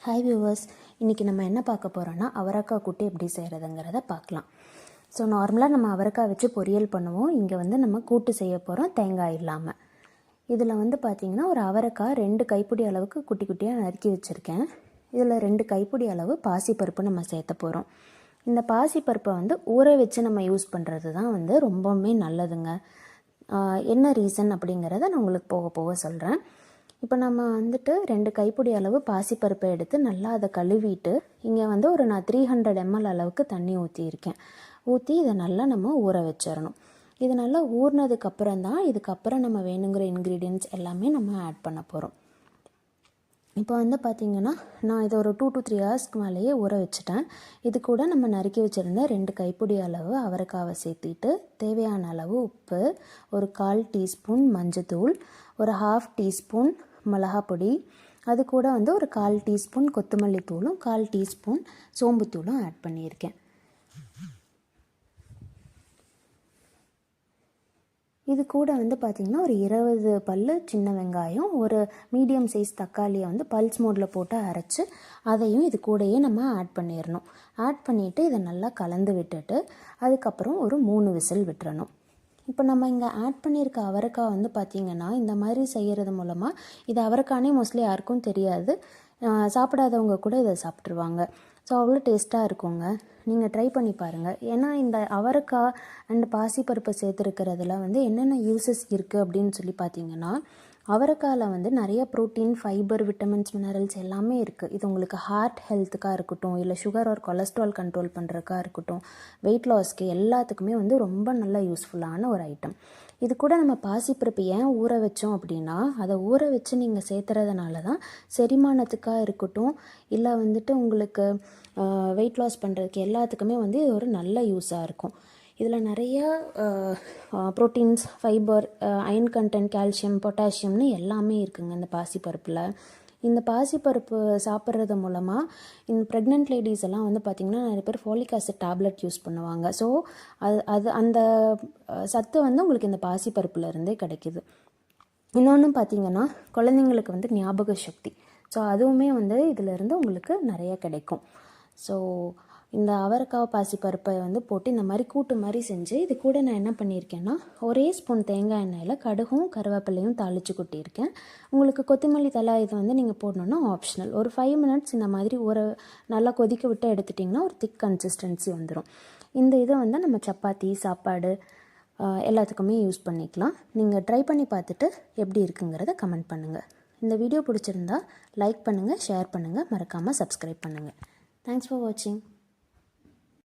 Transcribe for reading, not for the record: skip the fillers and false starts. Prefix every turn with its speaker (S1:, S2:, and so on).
S1: Hi viewers, இன்றைக்கி நம்ம என்ன பார்க்க போகிறோன்னா அவரக்காய் கூட்டு எப்படி செய்கிறதுங்கிறத பார்க்கலாம். ஸோ நார்மலாக நம்ம அவரக்காய் வச்சு பொரியல் பண்ணுவோம். இங்கே வந்து நம்ம கூட்டு செய்ய போகிறோம் தேங்காய் இல்லாமல். இதில் வந்து பார்த்திங்கன்னா ஒரு அவரக்காய் 2 கைப்பிடி அளவுக்கு குட்டி குட்டியாக நறுக்கி வச்சுருக்கேன். இதில் 2 கைப்பிடி அளவு பாசிப்பருப்பு நம்ம சேர்த்த போகிறோம். இந்த பாசிப்பருப்பை வந்து ஊற வச்சு நம்ம யூஸ் பண்ணுறது தான் வந்து ரொம்பவுமே நல்லதுங்க. என்ன ரீசன் அப்படிங்கிறத நான் உங்களுக்கு போக போக சொல்கிறேன். இப்போ நம்ம வந்துட்டு 2 கைப்பிடி அளவு பாசிப்பருப்பை எடுத்து நல்லா அதை கழுவிட்டு இங்கே வந்து நான் 300 ml அளவுக்கு தண்ணி ஊற்றியிருக்கேன். ஊற்றி இதை நல்லா நம்ம ஊற வச்சிடணும். இது நல்லா ஊறினதுக்கப்புறம் தான் இதுக்கப்புறம் நம்ம வேணுங்கிற இன்க்ரீடியன்ட்ஸ் எல்லாமே நம்ம ஆட் பண்ண போகிறோம். இப்போ வந்து பார்த்திங்கன்னா நான் இதை ஒரு 2 to 3 ஹவர்ஸ்க்கு மேலேயே ஊற வச்சுட்டேன். இது கூட நம்ம நறுக்கி வச்சுருந்த 2 கைப்பிடி அளவு அவரைக்காவை சேர்த்திட்டு தேவையான அளவு உப்பு, ஒரு 1/4 டீஸ்பூன் மஞ்சத்தூள், ஒரு 1/2 டீஸ்பூன் மிளகாப்பொடி, அது கூட வந்து ஒரு 1/4 டீஸ்பூன் கொத்தமல்லி தூளும் 1/4 டீஸ்பூன் சோம்பு தூளும் ஆட் பண்ணியிருக்கேன். இது கூட வந்து பார்த்திங்கன்னா ஒரு 20 பல் சின்ன வெங்காயம், ஒரு மீடியம் சைஸ் தக்காளியை வந்து பல்ஸ் மோடில் போட்டு அரைச்சி அதையும் இது கூடயே நம்ம ஆட் பண்ணிடணும். ஆட் பண்ணிவிட்டு இதை நல்லா கலந்து விட்டுட்டு அதுக்கப்புறம் ஒரு 3 விசில் விட்டுறணும். இப்போ நம்ம இங்கே ஆட் பண்ணியிருக்க அவரைக்காய் வந்து பார்த்திங்கன்னா இந்த மாதிரி செய்கிறது மூலமாக இது அவரைக்கானே மோஸ்ட்லி யாருக்கும் தெரியாது. சாப்பிடாதவங்க கூட இதை சாப்பிட்ருவாங்க. ஸோ அவ்வளோ டேஸ்ட்டாக இருக்குங்க. நீங்கள் ட்ரை பண்ணி பாருங்கள். ஏன்னா இந்த அவரைக்காய் அண்ட் பாசிப்பருப்பை சேர்த்துருக்கிறதுல வந்து என்னென்ன யூசஸ் இருக்குது அப்படின்னு சொல்லி பார்த்தீங்கன்னா, அவரைக்காயில் வந்து நிறைய ப்ரோட்டீன், ஃபைபர், விட்டமின்ஸ், மினரல்ஸ் எல்லாமே இருக்குது. இது உங்களுக்கு ஹார்ட் ஹெல்த்துக்காக இருக்கட்டும், இல்லை சுகர் ஒரு கொலஸ்ட்ரால் கண்ட்ரோல் பண்ணுறதுக்காக இருக்கட்டும், வெயிட் லாஸ்க்கு எல்லாத்துக்குமே வந்து ரொம்ப நல்ல யூஸ்ஃபுல்லான ஒரு ஐட்டம். இது கூட நம்ம பாசிப்பருப்பு ஏன் ஊற வச்சோம் அப்படின்னா, அதை ஊற வச்சு நீங்கள் சேர்த்துறதுனால தான் செரிமானத்துக்காக இருக்கட்டும், இல்லை வந்துட்டு உங்களுக்கு வெயிட் லாஸ் பண்ணுறதுக்கு எல்லாத்துக்குமே வந்து இது ஒரு நல்ல யூஸாக இருக்கும். இதில் நிறையா proteins, fibre, iron content, calcium, பொட்டாசியம்னு எல்லாமே இருக்குங்க இந்த பாசிப்பருப்பில். இந்த பாசிப்பருப்பு சாப்பிட்றது மூலமாக இந்த ப்ரெக்னென்ட் லேடிஸ் எல்லாம் வந்து பார்த்திங்கன்னா நிறைய பேர் ஃபோலிக் ஆசிட் டேப்லெட் யூஸ் பண்ணுவாங்க. ஸோ அந்த சத்து வந்து உங்களுக்கு இந்த பாசிப்பருப்புலேருந்தே கிடைக்கிது. இன்னொன்று பார்த்திங்கன்னா குழந்தைங்களுக்கு வந்து ஞாபக சக்தி, ஸோ அதுவுமே வந்து இதிலேருந்து உங்களுக்கு நிறைய கிடைக்கும். ஸோ இந்த அவரைக்காய் பாசிப்பருப்பை வந்து போட்டு இந்த மாதிரி கூட்டு மாதிரி செஞ்சு இது கூட நான் என்ன பண்ணியிருக்கேன்னா ஒரே ஸ்பூன் தேங்காய் எண்ணெயில் கடுகும் கருவேப்பிலையும் தாளித்து கொட்டியிருக்கேன். உங்களுக்கு கொத்தமல்லி தழை இது வந்து நீங்கள் போடணுன்னா ஆப்ஷனல். ஒரு 5 மினிட்ஸ் இந்த மாதிரி நல்லா கொதிக்க விட்டு எடுத்துட்டிங்கன்னா ஒரு திக் கன்சிஸ்டன்சி வந்துடும். இந்த இதை வந்து நம்ம சப்பாத்தி, சாப்பாடு எல்லாத்துக்குமே யூஸ் பண்ணிக்கலாம். நீங்கள் ட்ரை பண்ணி பார்த்துட்டு எப்படி இருக்குங்கிறத கமெண்ட் பண்ணுங்கள். இந்த வீடியோ பிடிச்சிருந்தா லைக் பண்ணுங்கள், ஷேர் பண்ணுங்கள், மறக்காமல் சப்ஸ்கிரைப் பண்ணுங்கள். தேங்க்ஸ் ஃபார் வாட்சிங்.